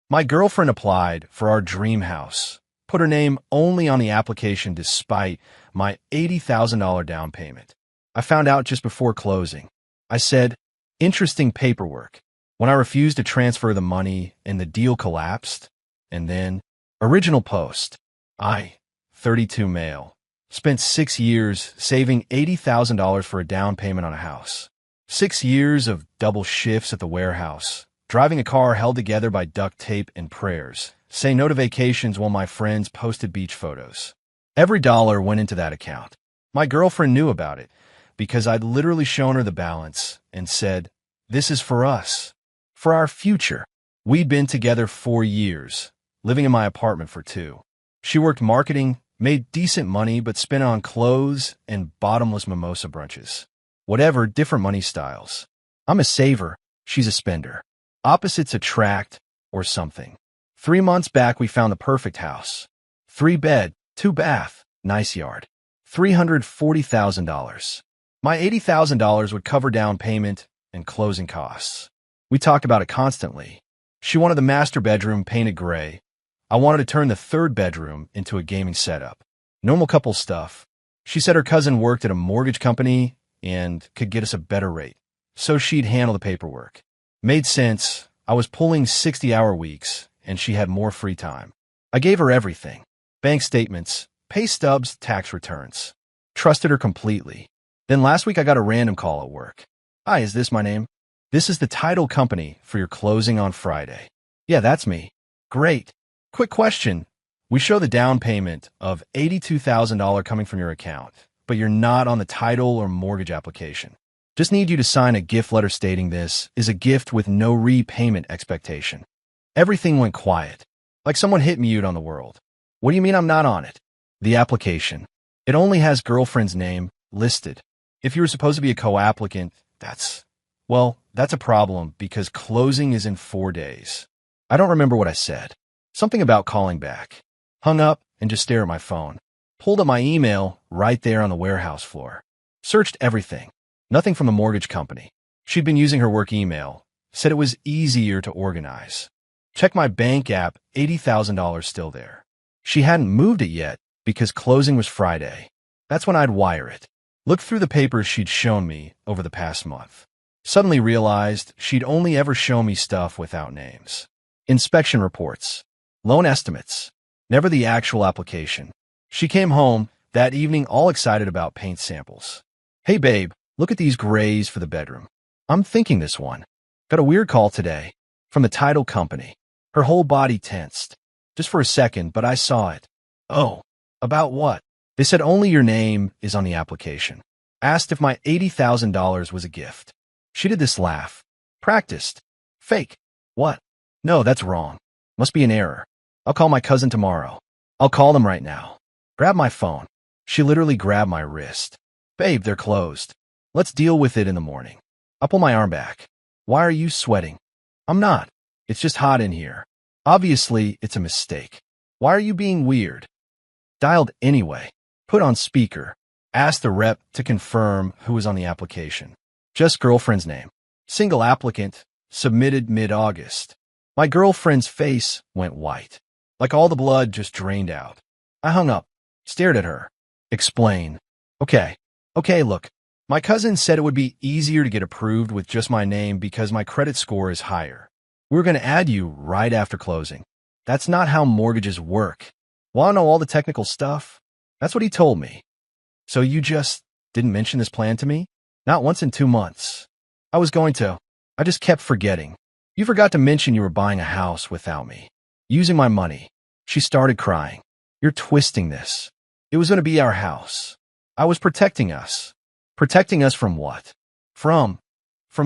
My girlfriend applied for our dream house, put her name only on the application despite my $80,000 down payment. I found out just before closing. I said, interesting paperwork, when I refused to transfer the money and the deal collapsed. And then, original post. I, 32 male, spent 6 years saving $80,000 for a down payment on a house. 6 years of double shifts at the warehouse, driving a car held together by duct tape and prayers, say no to vacations while my friends posted beach photos. Every dollar went into that account. My girlfriend knew about it because I'd literally shown her the balance and said, this is for us, for our future. We'd been together 4 years, living in my apartment for 2. She worked marketing, made decent money, but spent it on clothes and bottomless mimosa brunches. Whatever, different money styles. I'm a saver, she's a spender. Opposites attract, or something. 3 months back, we found the perfect house. 3-bed, 2-bath, nice yard. $340,000. My $80,000 would cover down payment and closing costs. We talked about it constantly. She wanted the master bedroom painted gray. I wanted to turn the 3rd bedroom into a gaming setup. Normal couple stuff. She said her cousin worked at a mortgage company and could get us a better rate, so she'd handle the paperwork. Made sense. I was pulling 60-hour weeks, and she had more free time. I gave her everything. Bank statements, pay stubs, tax returns. Trusted her completely. Then last week I got a random call at work. Hi, is this my name? This is the title company for your closing on Friday. Yeah, that's me. Great. Quick question. We show the down payment of $82,000 coming from your account, but you're not on the title or mortgage application. Just need you to sign a gift letter stating this is a gift with no repayment expectation. Everything went quiet, like someone hit mute on the world. What do you mean I'm not on it? The application. It only has girlfriend's name listed. If you were supposed to be a co-applicant, that's a problem because closing is in 4 days. I don't remember what I said. Something about calling back. Hung up and just stared at my phone. Pulled up my email right there on the warehouse floor. Searched everything. Nothing from the mortgage company. She'd been using her work email. Said it was easier to organize. Checked my bank app, $80,000 still there. She hadn't moved it yet because closing was Friday. That's when I'd wire it. Looked through the papers she'd shown me over the past month. Suddenly realized she'd only ever shown me stuff without names. Inspection reports. Loan estimates. Never the actual application. She came home that evening all excited about paint samples. Hey babe, look at these grays for the bedroom. I'm thinking this one. Got a weird call today from the title company. Her whole body tensed. Just for a second, but I saw it. Oh, about what? They said only your name is on the application. Asked if my $80,000 was a gift. She did this laugh. Practiced. Fake. What? No, that's wrong. Must be an error. I'll call my cousin tomorrow. I'll call them right now. Grab my phone. She literally grabbed my wrist. Babe, they're closed. Let's deal with it in the morning. I'll pull my arm back. Why are you sweating? I'm not. It's just hot in here. Obviously, it's a mistake. Why are you being weird? Dialed anyway. Put on speaker. Asked the rep to confirm who was on the application. Just girlfriend's name. Single applicant. Submitted mid-August. My girlfriend's face went white. Like all the blood just drained out. I hung up. Stared at her. Explain. Okay, look. My cousin said it would be easier to get approved with just my name because my credit score is higher. We're going to add you right after closing. That's not how mortgages work. Want to know all the technical stuff? That's what he told me. So you just didn't mention this plan to me? Not once in 2 months. I was going to. I just kept forgetting. You forgot to mention you were buying a house without me. Using my money. She started crying. You're twisting this. It was going to be our house. I was protecting us. Protecting us from what? From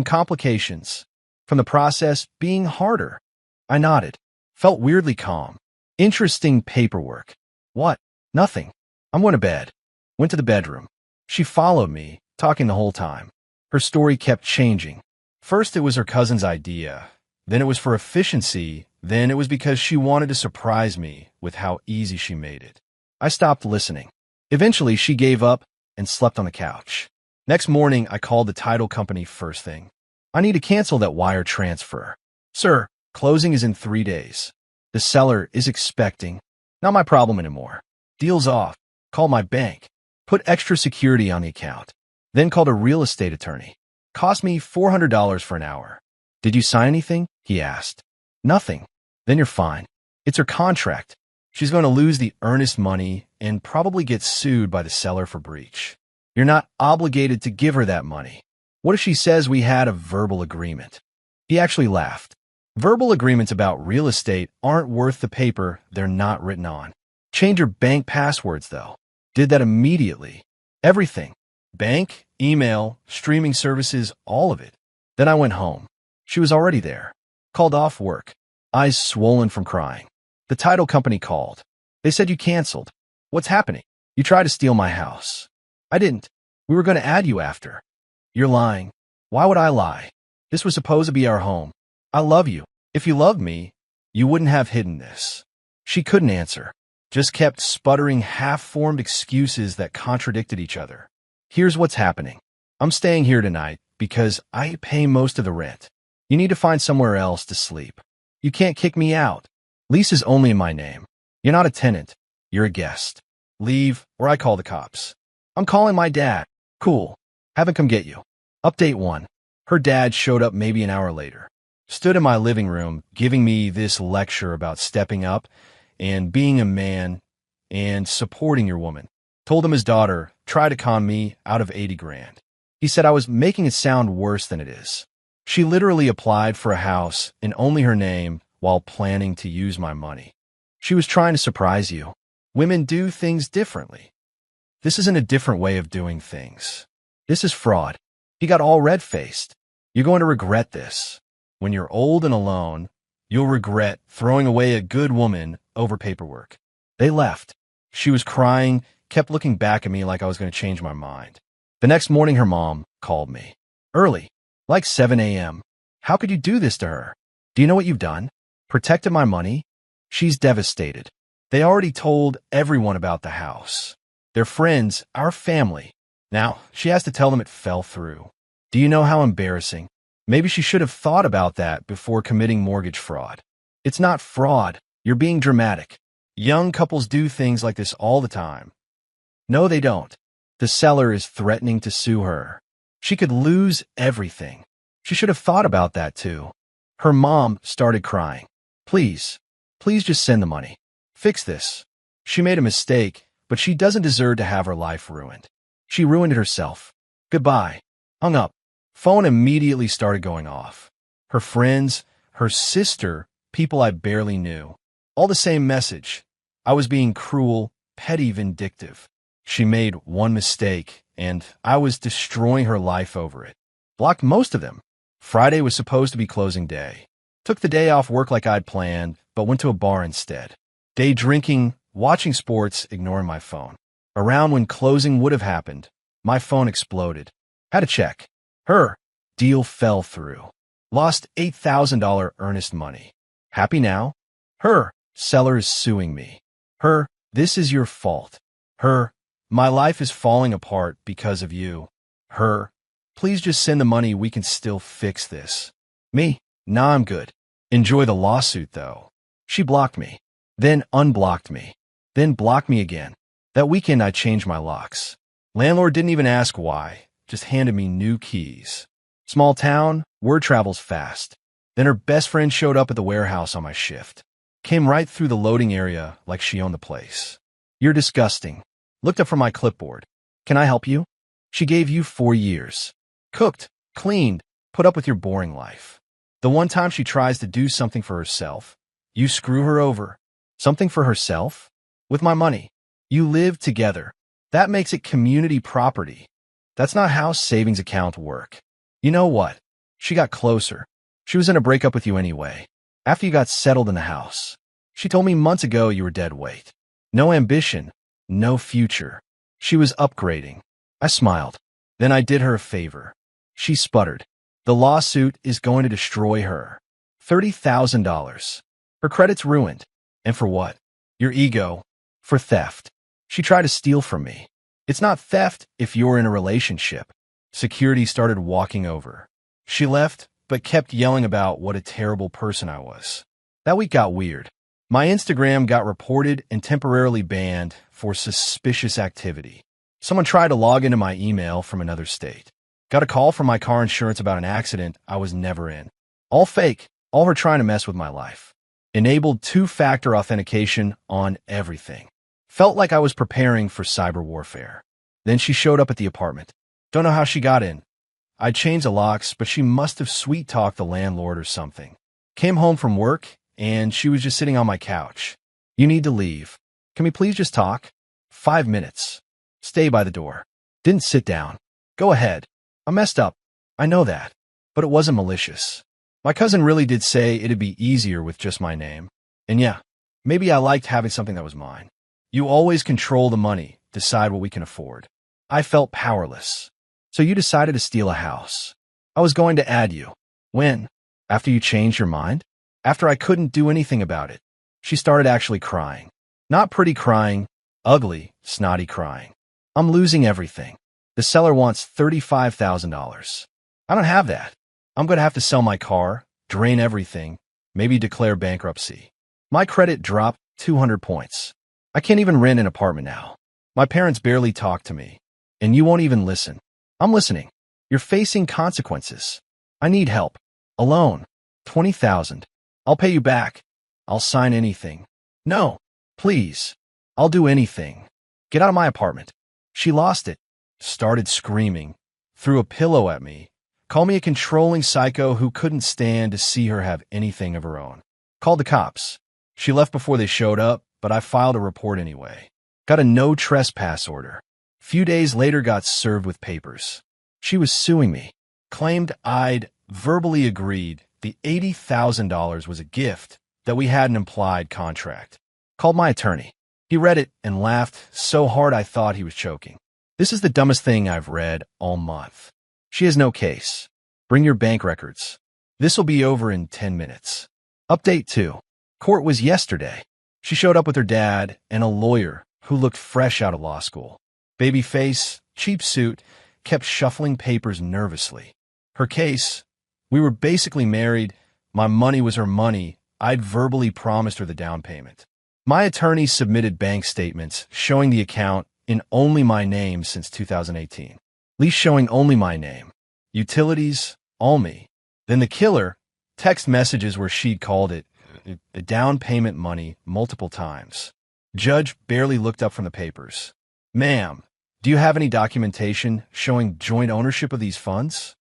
complications. From the process being harder. I nodded. Felt weirdly calm. Interesting paperwork. What? Nothing. I'm going to bed. Went to the bedroom. She followed me, talking the whole time. Her story kept changing. First it was her cousin's idea. Then it was for efficiency. Then it was because she wanted to surprise me with how easy she made it. I stopped listening. Eventually she gave up and slept on the couch. Next morning I called the title company first thing. I need to cancel that wire transfer. Sir, Closing is in 3 days. The seller is expecting. Not my problem anymore. Deal's off. Called my bank. Put extra security on the account. Then called a real estate attorney. Cost me $400 for an hour. Did you sign anything? He asked. Nothing. Then you're fine. It's her contract. She's going to lose the earnest money and probably get sued by the seller for breach. You're not obligated to give her that money. What if she says we had a verbal agreement? He actually laughed. Verbal agreements about real estate aren't worth the paper they're not written on. Change your bank passwords, though. Did that immediately. Everything. Bank, email, streaming services, all of it. Then I went home. She was already there. Called off work. Eyes swollen from crying. The title company called. They said you canceled. What's happening? You tried to steal my house. I didn't. We were going to add you after. You're lying. Why would I lie? This was supposed to be our home. I love you. If you loved me, you wouldn't have hidden this. She couldn't answer. Just kept sputtering half-formed excuses that contradicted each other. Here's what's happening. I'm staying here tonight because I pay most of the rent. You need to find somewhere else to sleep. You can't kick me out. Lease is only in my name. You're not a tenant. You're a guest. Leave, or I call the cops. I'm calling my dad. Cool. Have him come get you. Update 1. Her dad showed up maybe an hour later. Stood in my living room giving me this lecture about stepping up and being a man and supporting your woman. Told him his daughter tried to con me out of 80 grand. He said I was making it sound worse than it is. She literally applied for a house in only her name while planning to use my money. She was trying to surprise you. Women do things differently. This isn't a different way of doing things. This is fraud. He got all red-faced. You're going to regret this. When you're old and alone, you'll regret throwing away a good woman over paperwork. They left. She was crying, kept looking back at me like I was going to change my mind. The next morning, her mom called me. Early, like 7 a.m. How could you do this to her? Do you know what you've done? Protected my money? She's devastated. They already told everyone about the house. Their friends, our family. Now, she has to tell them it fell through. Do you know how embarrassing? Maybe she should have thought about that before committing mortgage fraud. It's not fraud. You're being dramatic. Young couples do things like this all the time. No, they don't. The seller is threatening to sue her. She could lose everything. She should have thought about that too. Her mom started crying. Please just send the money. Fix this. She made a mistake, but she doesn't deserve to have her life ruined. She ruined it herself. Goodbye. Hung up. Phone immediately started going off. Her friends, her sister, people I barely knew. All the same message. I was being cruel, petty, vindictive. She made one mistake, and I was destroying her life over it. Blocked most of them. Friday was supposed to be closing day. Took the day off work like I'd planned, but went to a bar instead. Day drinking, watching sports, ignoring my phone. Around when closing would have happened, my phone exploded. Had to check. Her deal fell through. Lost $8,000 earnest money. Happy now? Her seller is suing me. Her, this is your fault. Her, my life is falling apart because of you. Her, please just send the money, we can still fix this. Me, nah, I'm good. Enjoy the lawsuit though. She blocked me, then unblocked me, then blocked me again. That weekend I changed my locks. Landlord didn't even ask why. Just handed me new keys. Small town, word travels fast. Then her best friend showed up at the warehouse on my shift. Came right through the loading area like she owned the place. You're disgusting. Looked up from my clipboard. Can I help you? She gave you 4 years. Cooked, cleaned, put up with your boring life. The one time she tries to do something for herself, you screw her over. Something for herself? With my money. You live together. That makes it community property. That's not how savings accounts work. You know what? She got closer. She was in a breakup with you anyway. After you got settled in the house. She told me months ago you were dead weight. No ambition. No future. She was upgrading. I smiled. Then I did her a favor. She sputtered. The lawsuit is going to destroy her. $30,000. Her credit's ruined. And for what? Your ego. For theft. She tried to steal from me. It's not theft if you're in a relationship. Security started walking over. She left, but kept yelling about what a terrible person I was. That week got weird. My Instagram got reported and temporarily banned for suspicious activity. Someone tried to log into my email from another state. Got a call from my car insurance about an accident I was never in. All fake, all her trying to mess with my life. Enabled two-factor authentication on everything. Felt like I was preparing for cyber warfare. Then she showed up at the apartment. Don't know how she got in. I changed the locks, but she must have sweet-talked the landlord or something. Came home from work, and she was just sitting on my couch. You need to leave. Can we please just talk? 5 minutes. Stay by the door. Didn't sit down. Go ahead. I messed up. I know that. But it wasn't malicious. My cousin really did say it'd be easier with just my name. And yeah, maybe I liked having something that was mine. You always control the money, decide what we can afford. I felt powerless. So you decided to steal a house. I was going to add you. When? After you changed your mind? After I couldn't do anything about it. She started actually crying. Not pretty crying, ugly, snotty crying. I'm losing everything. The seller wants $35,000. I don't have that. I'm going to have to sell my car, drain everything, maybe declare bankruptcy. My credit dropped 200 points. I can't even rent an apartment now. My parents barely talk to me. And you won't even listen. I'm listening. You're facing consequences. I need help. Alone. 20,000. I'll pay you back. I'll sign anything. No, please. I'll do anything. Get out of my apartment. She lost it. Started screaming. Threw a pillow at me. Called me a controlling psycho who couldn't stand to see her have anything of her own. Called the cops. She left before they showed up, but I filed a report anyway. Got a no trespass order. Few days later got served with papers. She was suing me. Claimed I'd verbally agreed the $80,000 was a gift, that we had an implied contract. Called my attorney. He read it and laughed so hard I thought he was choking. This is the dumbest thing I've read all month. She has no case. Bring your bank records. This'll be over in 10 minutes. Update 2. Court was yesterday. She showed up with her dad and a lawyer who looked fresh out of law school. Baby face, cheap suit, kept shuffling papers nervously. Her case, we were basically married. My money was her money. I'd verbally promised her the down payment. My attorney submitted bank statements showing the account in only my name since 2018. Least showing only my name. Utilities, all me. Then the killer, text messages where she'd called it the down payment money multiple times. Judge barely looked up from the papers. Ma'am, do you have any documentation showing joint ownership of these funds?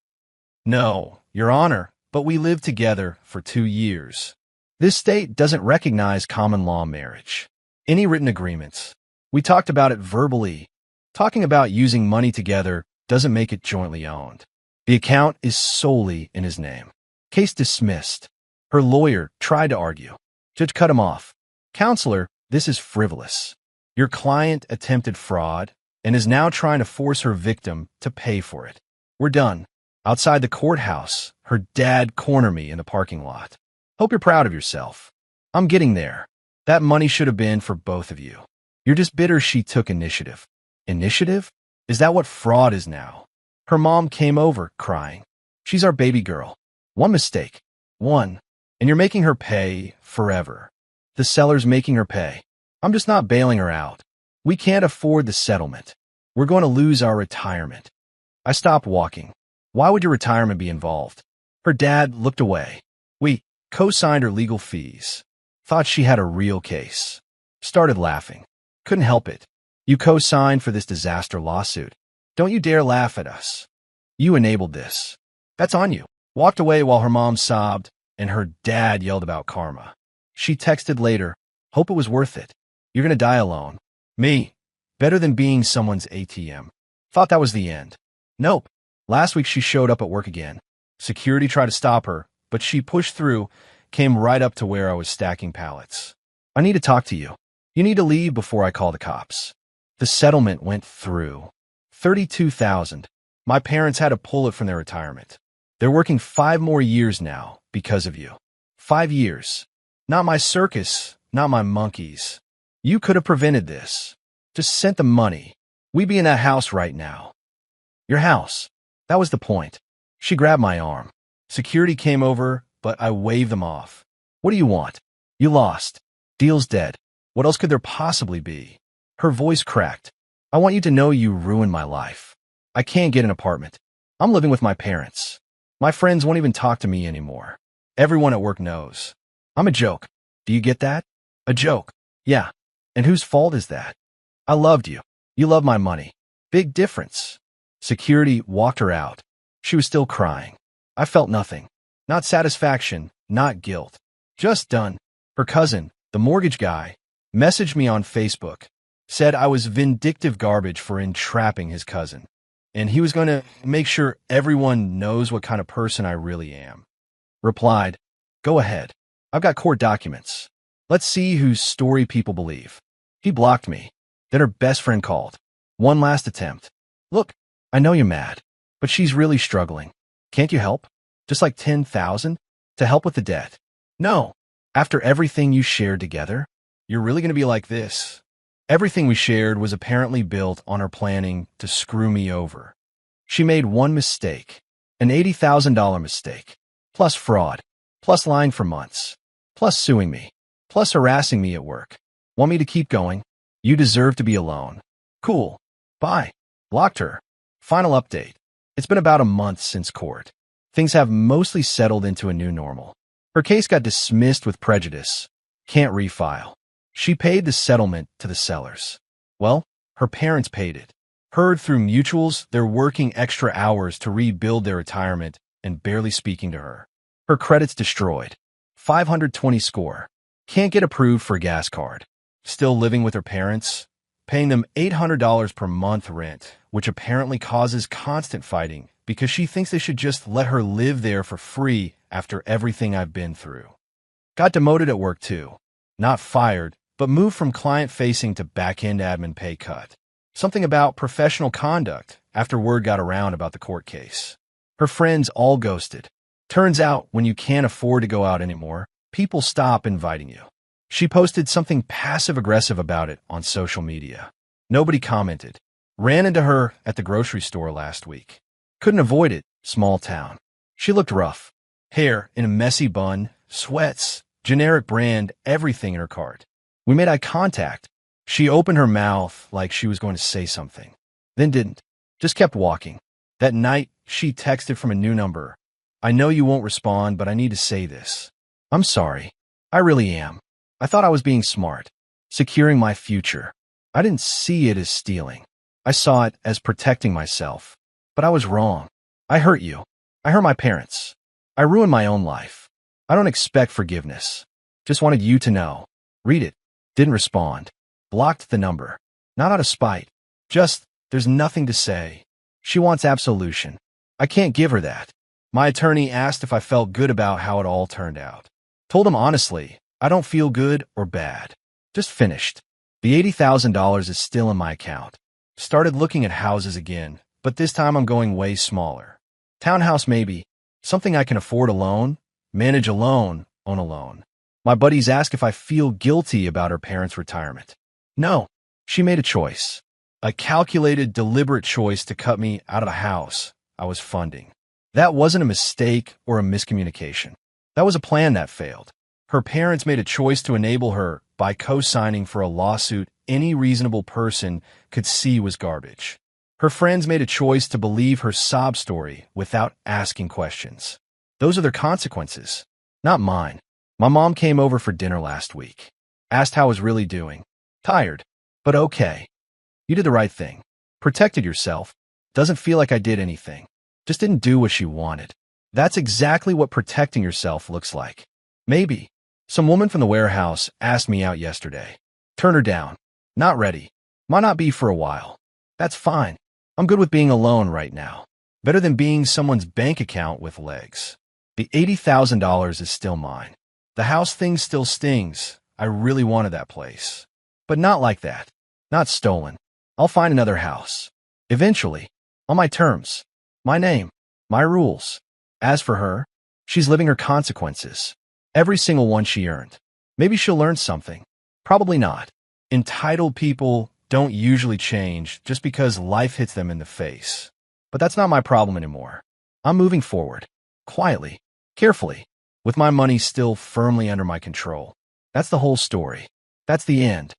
No, Your Honor, but we lived together for 2 years. This state doesn't recognize common law marriage. Any written agreements. We talked about it verbally. Talking about using money together doesn't make it jointly owned. The account is solely in his name. Case dismissed. Her lawyer tried to argue. Judge cut him off. Counselor, this is frivolous. Your client attempted fraud and is now trying to force her victim to pay for it. We're done. Outside the courthouse, her dad cornered me in the parking lot. Hope you're proud of yourself. I'm getting there. That money should have been for both of you. You're just bitter she took initiative. Initiative? Is that what fraud is now? Her mom came over, crying. She's our baby girl. One mistake. One. And you're making her pay forever. The seller's making her pay. I'm just not bailing her out. We can't afford the settlement. We're going to lose our retirement. I stopped walking. Why would your retirement be involved? Her dad looked away. We co-signed her legal fees. Thought she had a real case. Started laughing. Couldn't help it. You co-signed for this disaster lawsuit. Don't you dare laugh at us. You enabled this. That's on you. Walked away while her mom sobbed and her dad yelled about karma. She texted later, hope it was worth it. You're going to die alone. Me. Better than being someone's ATM. Thought that was the end. Nope. Last week she showed up at work again. Security tried to stop her, but she pushed through, came right up to where I was stacking pallets. I need to talk to you. You need to leave before I call the cops. The settlement went through. $32,000. My parents had to pull it from their retirement. They're working 5 more years now because of you. 5 years. Not my circus, not my monkeys. You could have prevented this. Just sent the money. We'd be in that house right now. Your house. That was the point. She grabbed my arm. Security came over, but I waved them off. What do you want? You lost. Deal's dead. What else could there possibly be? Her voice cracked. I want you to know you ruined my life. I can't get an apartment. I'm living with my parents. My friends won't even talk to me anymore. Everyone at work knows. I'm a joke. Do you get that? A joke. Yeah. And whose fault is that? I loved you. You love my money. Big difference. Security walked her out. She was still crying. I felt nothing. Not satisfaction, not guilt. Just done. Her cousin, the mortgage guy, messaged me on Facebook, said I was vindictive garbage for entrapping his cousin, and he was going to make sure everyone knows what kind of person I really am. Replied, go ahead. I've got court documents. Let's see whose story people believe. He blocked me. Then her best friend called. One last attempt. Look, I know you're mad, but she's really struggling. Can't you help? Just like 10,000 to help with the debt. No. After everything you shared together, you're really going to be like this. Everything we shared was apparently built on her planning to screw me over. She made one mistake, an $80,000 mistake, plus fraud, plus lying for months, plus suing me, plus harassing me at work. Want me to keep going? You deserve to be alone. Cool. Bye. Blocked her. Final update. It's been about a month since court. Things have mostly settled into a new normal. Her case got dismissed with prejudice. Can't refile. She paid the settlement to the sellers. Well, her parents paid it. Heard through mutuals they're working extra hours to rebuild their retirement and barely speaking to her. Her credit's destroyed. 520 score. Can't get approved for a gas card. Still living with her parents, paying them $800 per month rent, which apparently causes constant fighting because she thinks they should just let her live there for free after everything I've been through. Got demoted at work too. Not fired, but moved from client-facing to back-end admin pay cut. Something about professional conduct after word got around about the court case. Her friends all ghosted. Turns out when you can't afford to go out anymore, people stop inviting you. She posted something passive-aggressive about it on social media. Nobody commented. Ran into her at the grocery store last week. Couldn't avoid it, small town. She looked rough. Hair in a messy bun, sweats, generic brand, everything in her cart. We made eye contact. She opened her mouth like she was going to say something. Then didn't. Just kept walking. That night, she texted from a new number. I know you won't respond, but I need to say this. I'm sorry. I really am. I thought I was being smart, securing my future. I didn't see it as stealing. I saw it as protecting myself. But I was wrong. I hurt you. I hurt my parents. I ruined my own life. I don't expect forgiveness. Just wanted you to know. Read it. Didn't respond. Blocked the number. Not out of spite. Just, there's nothing to say. She wants absolution. I can't give her that. My attorney asked if I felt good about how it all turned out. Told him honestly, I don't feel good or bad. Just finished. The $80,000 is still in my account. Started looking at houses again, but this time I'm going way smaller. Townhouse maybe. Something I can afford alone, manage alone, own alone. My buddies ask if I feel guilty about her parents' retirement. No, she made a choice. A calculated, deliberate choice to cut me out of the house I was funding. That wasn't a mistake or a miscommunication. That was a plan that failed. Her parents made a choice to enable her by co-signing for a lawsuit any reasonable person could see was garbage. Her friends made a choice to believe her sob story without asking questions. Those are their consequences, not mine. My mom came over for dinner last week. Asked how I was really doing. Tired, but okay. You did the right thing. Protected yourself. Doesn't feel like I did anything. Just didn't do what she wanted. That's exactly what protecting yourself looks like. Maybe. Some woman from the warehouse asked me out yesterday. Turn her down. Not ready. Might not be for a while. That's fine. I'm good with being alone right now. Better than being someone's bank account with legs. The $80,000 is still mine. The house thing still stings. I really wanted that place. But not like that. Not stolen. I'll find another house. Eventually. On my terms. My name. My rules. As for her, she's living her consequences. Every single one she earned. Maybe she'll learn something. Probably not. Entitled people don't usually change just because life hits them in the face. But that's not my problem anymore. I'm moving forward. quietly, carefully, with my money still firmly under my control. That's the whole story. That's the end.